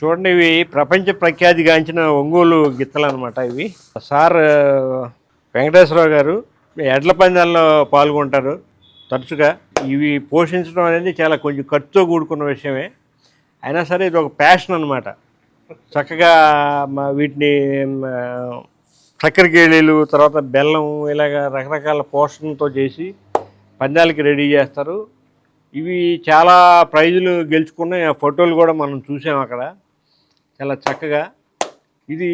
చూడండి, ఇవి ప్రపంచ ప్రఖ్యాతిగాంచిన ఒంగోలు గిత్తలు అనమాట. ఇవి సార్ వెంకటేశ్వరరావు గారు ఎడ్ల పందాల్లో పాల్గొంటారు తరచుగా. ఇవి పోషించడం అనేది చాలా కొంచెం ఖర్చుతో కూడుకున్న విషయమే. అయినా సరే ఇది ఒక ప్యాషన్ అనమాట. చక్కగా వీటిని చక్కెర కేళీలు, తర్వాత బెల్లం, ఇలాగ రకరకాల పోషణతో చేసి పందాలకి రెడీ చేస్తారు. ఇవి చాలా ప్రైజులు గెలుచుకున్న ఫోటోలు కూడా మనం చూసాం అక్కడ. చాలా చక్కగా ఇది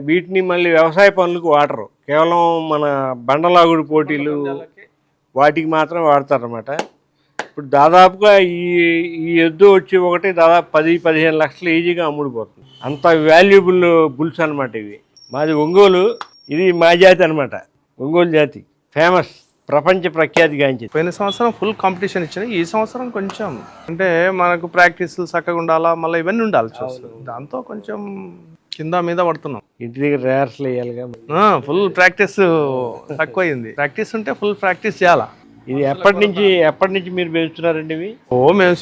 వీటిని మళ్ళీ వ్యవసాయ పనులకు వాడరు, కేవలం మన బండలాగుడు పోటీలు వాటికి మాత్రం వాడతారన్నమాట. ఇప్పుడు దాదాపుగా ఈ ఎద్దు వచ్చి ఒకటి దాదాపు 10-15 లక్షలు ఈజీగా అమ్ముడిపోతుంది. అంత వాల్యుబుల్ బుల్స్ అనమాట ఇవి. మాది ఒంగోలు, ఇది మా జాతి అనమాట. ఒంగోలు జాతి ఫేమస్, ప్రపంచ ప్రఖ్యాతిగాంచింది. పోయిన సంవత్సరం ఫుల్ కాంపిటీషన్ ఇచ్చిన, ఈ సంవత్సరం కొంచెం అంటే మనకు ప్రాక్టీస్లు చక్కగా ఉండాలా, మళ్ళీ ఇవన్నీ ఉండాలి చూస్తుంది. దాంతో కొంచెం కింద మీద పడుతున్నాం. ఇంటి దగ్గర రిహార్సల్ వేయాలిగా. ఫుల్ ప్రాక్టీస్ తక్కువైంది. ప్రాక్టీస్ ఉంటే ఫుల్ ప్రాక్టీస్ చేయాలా. ఇది ఎప్పటి నుంచి మీరు పెంచుతున్నారండి ఇవి? మేము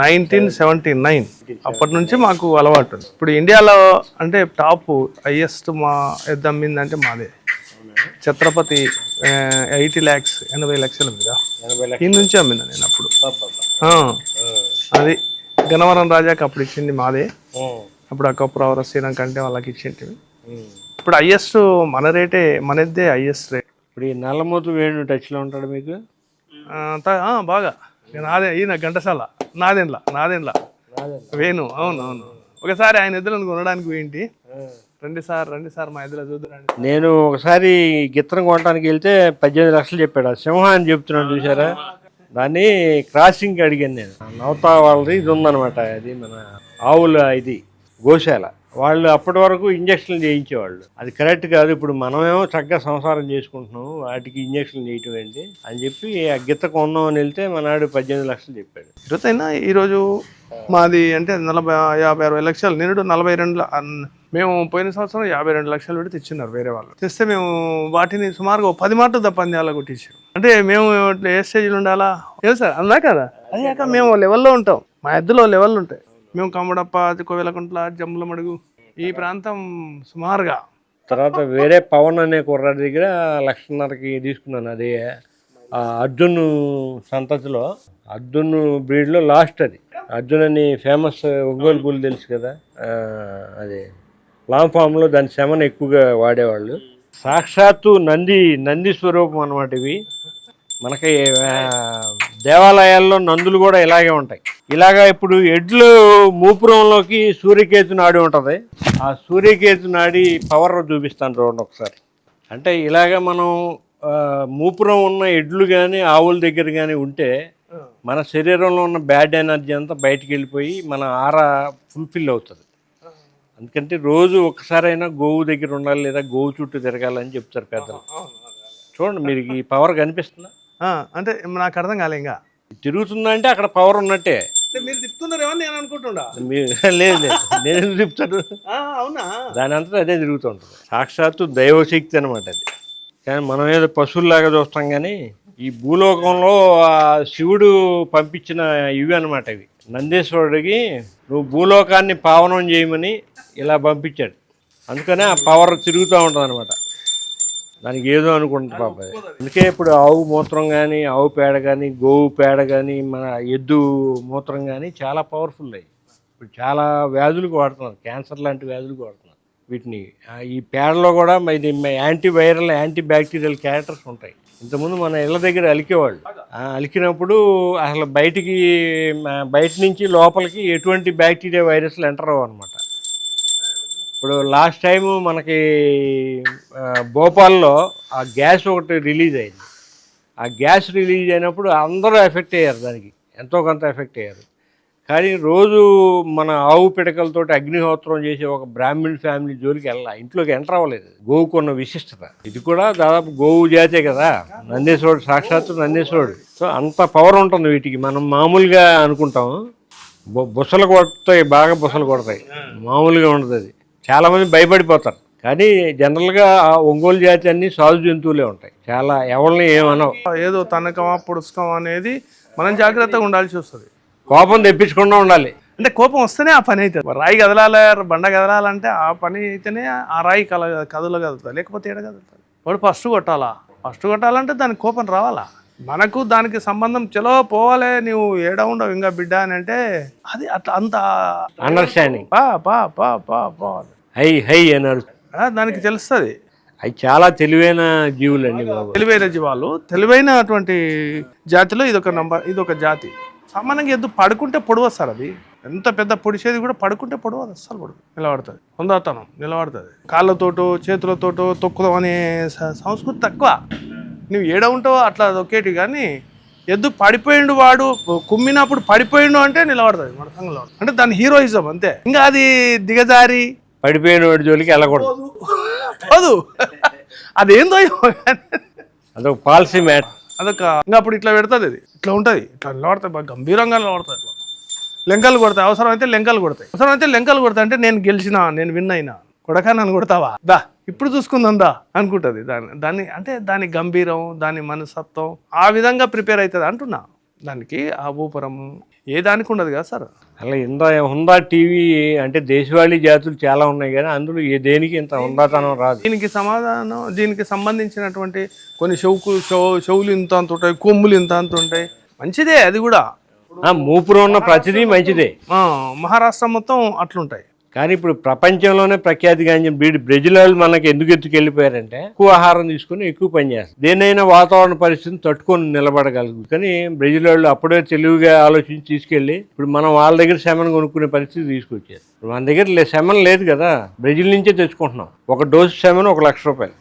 1979 అప్పటి నుంచి మాకు అలవాటు. ఇప్పుడు ఇండియాలో అంటే టాప్ హైయెస్ట్ మా ఎద్దు అమ్మిందంటే మాదే. ఛత్రపతి 80 lakhs 80 లక్షల మీద ఈ నుంచి అమ్మిందా నేను అప్పుడు. అది గన్నవరం రాజాకి అప్పుడు ఇచ్చింది మాదే. అప్పుడు అక్కపురావర శ్రీలంక అంటే వాళ్ళకి ఇచ్చింది. ఇప్పుడు హైయెస్ట్ మన రేటే, మనదే హైయెస్ట్ రేట్. ఇప్పుడు ఈ నల్లమూతు వేణు టచ్లో ఉంటాడు మీకు బాగా. నాదే ఈయన ఘంటసాల నాదేండ్ల వేణు. అవును. ఒకసారి ఆయన ఎద్దులను కొనడానికి పోయింటి. రండి సార్ మా ఎద్దుల చూద్దారండి. నేను ఒకసారి గిత్తరం కొనడానికి వెళ్తే 18 లక్షలు చెప్పాడు. సింహ అని చెప్తున్నాను చూసారా, దాన్ని క్రాసింగ్కి అడిగాను నేను. నవతా వాళ్ళది ఇది ఉందనమాట, అది మన ఆవుల ఇది గోశాల. వాళ్ళు అప్పటి వరకు ఇంజక్షన్లు చేయించేవాళ్ళు. అది కరెక్ట్ కాదు, ఇప్పుడు మనమేమో చక్కగా సంసారం చేసుకుంటున్నాం, వాటికి ఇంజక్షన్లు చేయటం ఏంటి అని చెప్పి ఆ గిత్త కొందాం అని వెళ్తే మనాడు 18 లక్షలు చెప్పాడు. ఈరోజైనా ఈరోజు మాది అంటే 50-60 లక్షలు, నిరుడు 42. మేము పోయిన సంవత్సరం 52 లక్షలు పెట్టి తెచ్చినారు వేరే వాళ్ళు. తెస్తే మేము వాటిని సుమారుగా 10 మాటలు పందాలా కొట్టించాం. అంటే మేము ఏ స్టేజ్లో ఉండాలా ఏం సార్ అన్నా కదా. అయ్యాక మేము లెవెల్లో ఉంటాం, మా ఎద్దులో లెవెల్ ఉంటాయి. మేము కమ్మడప్ప, కోవెలకుంట్ల, జమ్ముల మడుగు ఈ ప్రాంతం సుమారుగా. తర్వాత వేరే పవన్ అనే కుర్రాడి దగ్గర 1.5 లక్షకి తీసుకున్నాను. అది అర్జున్ సంతతిలో, అర్జున్ బ్రీడ్లో లాస్ట్. అది అర్జున్ అని ఫేమస్ ఒంగోలు బుల్ తెలుసు కదా, అది లాంగ్ ఫామ్లో దాని శమన ఎక్కువగా వాడేవాళ్ళు. సాక్షాత్తు నంది స్వరూపం అన్నమాట ఇవి. మనకి దేవాలయాల్లో నందులు కూడా ఇలాగే ఉంటాయి. ఇలాగా ఇప్పుడు ఎడ్లు మూపురంలోకి సూర్యకేతు నాడి ఉంటుంది. ఆ సూర్యకేతు నాడి పవర్ చూపిస్తాను చూడండి ఒకసారి. అంటే ఇలాగ మనం మూపురం ఉన్న ఎడ్లు కానీ ఆవుల దగ్గర కానీ ఉంటే మన శరీరంలో ఉన్న బ్యాడ్ ఎనర్జీ అంతా బయటికి వెళ్ళిపోయి మన ఆరా ఫుల్ఫిల్ అవుతుంది. అందుకంటే రోజు ఒక్కసారైనా గోవు దగ్గర ఉండాలి, లేదా గోవు చుట్టూ తిరగాలని చెప్తారు పెద్దలు. చూడండి, మీరు ఈ పవర్ కనిపిస్తుందా? అంటే నాకు అర్థం కాలే. ఇంకా తిరుగుతుందా అంటే అక్కడ పవర్ ఉన్నట్టే. మీరు తిప్పుతున్నారేమో నేను అనుకుంటున్నా. లేదు, నేను ఎందుకు తిప్పుతాడు? అవునా? దాని అంతా అదే తిరుగుతుంటుంది. సాక్షాత్తు దైవశక్తి అనమాట అది. కానీ మనం ఏదో పశువుల్లాగా చూస్తాం, కానీ ఈ భూలోకంలో శివుడు పంపించిన ఇవి అనమాట ఇవి. నందీశ్వరుడికి నువ్వు భూలోకాన్ని పావనం చేయమని ఇలా పంపించాడు. అందుకనే ఆ పవర్ తిరుగుతూ ఉంటుంది అనమాట. దానికి ఏదో అనుకుంటుంది పాప. అందుకే ఇప్పుడు ఆవు మూత్రం కానీ, ఆవు పేడ కానీ, గోవు పేడ కానీ, మన ఎద్దు మూత్రం కానీ చాలా పవర్ఫుల్ అయ్యి ఇప్పుడు చాలా వ్యాధులకు వాడుతున్నారు. క్యాన్సర్ లాంటి వ్యాధులకు వాడుతున్నారు వీటిని. ఈ పేడలో కూడా ఇది యాంటీవైరల్, యాంటీ బ్యాక్టీరియల్ క్యారెక్టర్స్ ఉంటాయి. ఇంతకుముందు మన ఇళ్ళ దగ్గర అలికేవాళ్ళు. అలికినప్పుడు అసలు బయట నుంచి లోపలికి ఎటువంటి బ్యాక్టీరియా, వైరస్లు ఎంటర్ అవ్వవు అనమాట. ఇప్పుడు లాస్ట్ టైము మనకి భోపాల్లో ఆ గ్యాస్ ఒకటి రిలీజ్ అయింది. ఆ గ్యాస్ రిలీజ్ అయినప్పుడు అందరూ ఎఫెక్ట్ అయ్యారు, దానికి ఎంతో కొంత ఎఫెక్ట్ అయ్యారు. కానీ రోజు మన ఆవు పిడకలతోటి అగ్నిహోత్రం చేసే ఒక బ్రాహ్మణ్ ఫ్యామిలీ జోలికి ఇంట్లోకి ఎంటర్ అవ్వలేదు. గోవుకున్న విశిష్టత ఇది కూడా. దాదాపు గోవు జాతే కదా నందీశ్వరుడు, సాక్షాత్తు నందీశ్వరుడు. సో అంత పవర్ ఉంటుంది వీటికి. మనం మామూలుగా అనుకుంటాం బుసలు కొడతాయి, బాగా బుసలు కొడతాయి, మామూలుగా ఉండదు అది. చాలామంది భయపడిపోతారు, కానీ జనరల్గా ఒంగోలు జాతి అన్ని సాధు జంతువులే ఉంటాయి. చాలా ఎవరిని ఏమనవు. ఏదో తనకమా పొడుచుకమా అనేది మనం జాగ్రత్తగా ఉండాల్సి వస్తుంది. కోపం తెప్పించకుండా ఉండాలి. అంటే కోపం వస్తేనే ఆ పని అవుతుంది. రాయి కదలాలి, బండ కదలాలంటే ఆ పని అయితేనే ఆ రాయి కదలగలుగుతుంది, లేకపోతే ఏడ కదులుతుంది. వాడు ఫస్ట్ కొట్టాలంటే దానికి కోపం రావాలా. మనకు దానికి సంబంధం చలో పోవాలే, నువ్వు ఏడ ఉండవు ఇంకా బిడ్డ అని అంటే అది అట్లా అంత అండర్స్టాండింగ్ పా పా పా పా పా హై అన్నారు. దానికి తెలుస్తుంది. అవి చాలా తెలివైన జీవులండి బాబు. తెలివైన జీవాలు, తెలివైనటువంటి జాతిలో ఇదొక జాతి. సామాన్యంగా ఎద్దు పడుకుంటే పొడవు సార్, అది ఎంత పెద్ద పొడిచేది కూడా పడుకుంటే పొడవదు, అస్సలు పొడవు, నిలబడుతుంది. హుందాతనం నిలబడుతుంది. కాళ్ళతోటో చేతులతోటో తొక్కుదాం అనే సంస్కృతి తక్కువ. నువ్వు ఏడ ఉంటావో అట్లా ఒకేటి. కానీ ఎద్దు పడిపోయిండు, వాడు కుమ్మినప్పుడు పడిపోయిండు అంటే నిలబడుతుంది మన సంఘంలో. అంటే దాని హీరోయిజం అంతే. ఇంకా అది దిగజారి పడిపోయిన వాడి జోలికి వెళ్ళకూడదు. అదేందో అదొక పాలసీ మ్యాటర్. అదొక ఇంకా అప్పుడు ఇట్లా పెడుతుంది, అది ఇట్లా ఉంటుంది, ఇట్లా నిలబడతాయి, బాగా గంభీరంగా నిలబడతాయి. ఇట్లా లెంకలు కొడతాయి, అవసరమైతే లెంకలు కొడతాయి. అంటే నేను గెలిచినా, నేను విన్ అయినా, కొడకా నన్ను కొడతావా దా ఇప్పుడు చూసుకుందాం దా అనుకుంటుంది. దాన్ని అంటే దాని గంభీరం, దాని మనస్తత్వం ఆ విధంగా ప్రిపేర్ అవుతుంది అంటున్నా. దానికి ఆ ఊపరం ఏ దానికి ఉండదు కదా సార్. అలా హుందా టీవీ అంటే దేశవాళీ జాతులు చాలా ఉన్నాయి కానీ అందులో దేనికి ఇంత హుందాతనం రాదు. దీనికి సంబంధించినటువంటి కొన్ని చెవులు ఇంత అంత ఉంటాయి, కొమ్ములు ఇంత అంత ఉంటాయి. మంచిదే అది కూడా. మూపురం ఉన్న ప్రతిదీ మంచిదే. మహారాష్ట్ర మొత్తం అట్లుంటాయి. కానీ ఇప్పుడు ప్రపంచంలోనే ప్రఖ్యాతిగాంచిన బ్రెజిల్ వాళ్ళు మనకి ఎందుకు ఎత్తుకెళ్ళిపోయారంటే ఎక్కువ ఆహారం తీసుకుని ఎక్కువ పని చేస్తారు. దేనైనా వాతావరణ పరిస్థితిని తట్టుకొని నిలబడగలదు. కానీ బ్రెజిల్ వాళ్ళు అప్పుడే తెలివిగా ఆలోచించి తీసుకెళ్ళి ఇప్పుడు మనం వాళ్ళ దగ్గర సెమన్ కొనుక్కునే పరిస్థితి తీసుకొచ్చారు. మన దగ్గర సెమన్ లేదు కదా, బ్రెజిల్ నుంచే తెచ్చుకుంటున్నాం. ఒక డోసు సెమన్ 1,00,000 రూపాయలు.